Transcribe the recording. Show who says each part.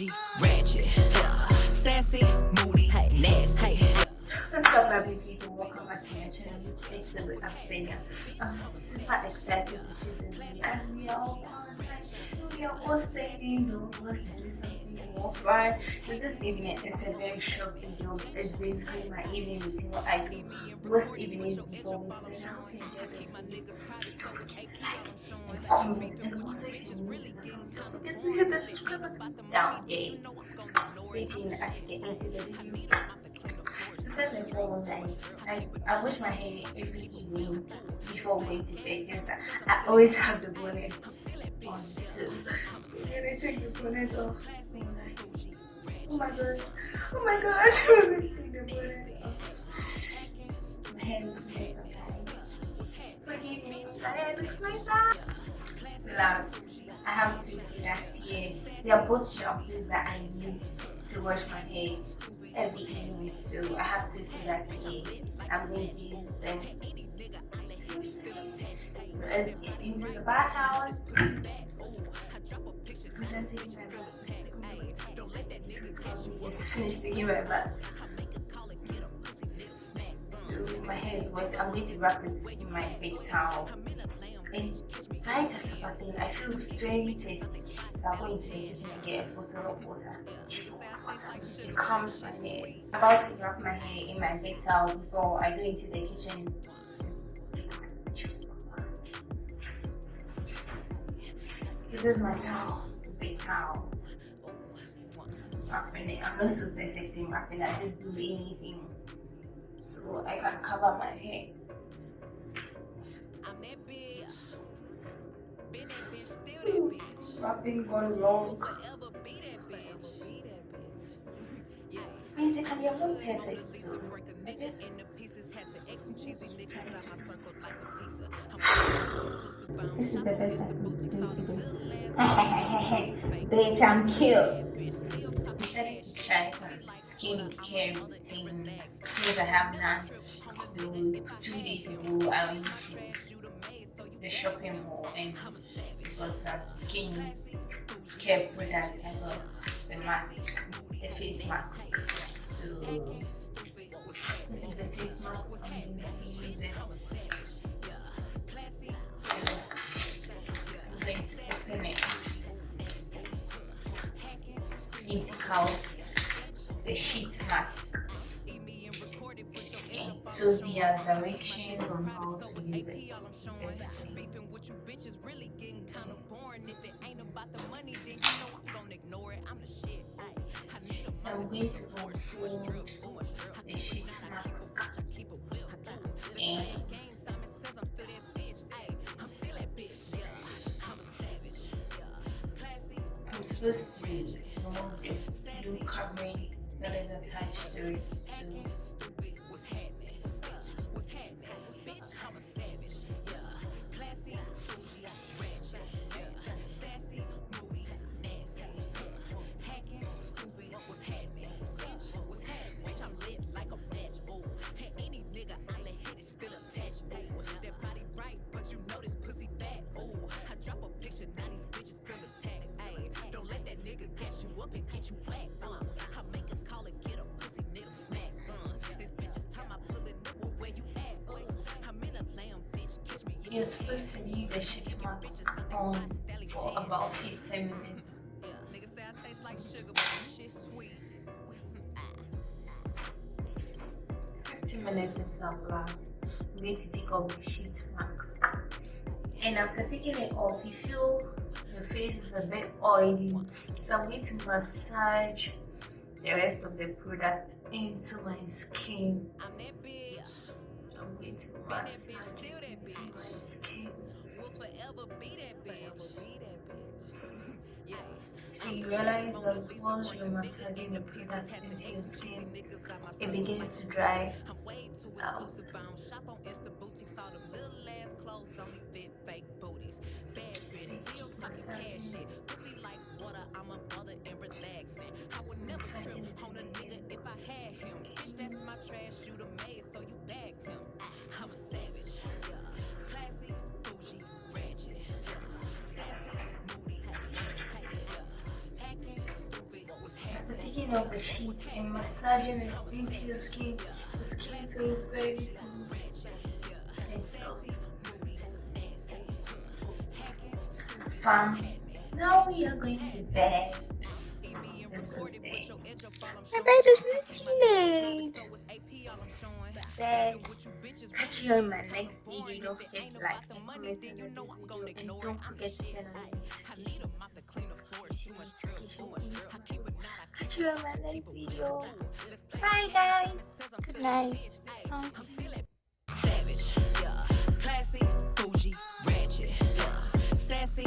Speaker 1: bougie, ratchet, sassy, moody, nasty.
Speaker 2: What's up, lovely people? Welcome back to my channel. It's XO with Abena. I'm super excited to shoot this video as we are all quarantined. We are all staying indoors and doing something more fun. So this evening, it's a very short video. It's basically my evening routine, what I do most evenings before we to bed. I hope you enjoy this video. Don't forget to like and comment, and also if you're new to the family, don't forget to hit the subscribe button down there. Stay tuned as you get into the video. So first and foremost, guys, I wash my hair every evening before going to bed. Just that I always have the bonnet on, so when I take the bonnet off, oh my god, I'm going to take the bonnet off. My hair looks messed up, guys. Forgive me, my hair looks messed up. So last, I have to do that here. They are both shampoos that I use to wash my hair every evening, so I have to do that here. I'm going to use them. So let's get into the bathhouse. I'm gonna take my just to finish taking my bath. So my hair is wet. I'm going to wrap it in my big towel. And right after bathing, I feel very tasty. So I'm going to the kitchen and get a bottle of water. It calms my hair. I'm about to wrap my hair in my big towel before I go into the kitchen to take my shower. So this is my towel, the big towel. Wrapping it. I'm not so perfect in wrapping. I just do anything so I can cover my hair. Wrapping gone wrong. Basically, I'm not perfect, so I guess this is the best I can do today. Bitch, I'm cute. I decided to try some skincare routine since I have none. So 2 days ago, I went to the shopping mall and got some skin care products. I got the mask, the face mask. So this is the face mask I'm going to be using. So I'm going to open it and take out the sheet mask. So there are directions on how to use it. So I'm going to go through the sheet mask and I'm supposed to remove the blue covering that is attached to it. So you're supposed to leave the sheet mask on for about 15 minutes. 15 minutes is up last. I'm going to take off the sheet mask. And after taking it off, you feel your face is a bit oily. So I'm going to massage the rest of the product into my skin. I'm going to massage it into my skin. So you realize that once you're massaging the product into your skin, it begins to dry out. taking off the sheet and massaging it into your skin. The skin feels very smooth and soft. Fam, now we are going to bed. Let's go to bed. My bed is not late. Bed. Catch you in my next video. Don't forget to like and comment on this video, and don't forget to turn on the notification. Catch you in my next video. Bye guys. Good night. Sounds good.
Speaker 1: Savage, yeah. Classy, bougie, ratchet, yeah. Sassy,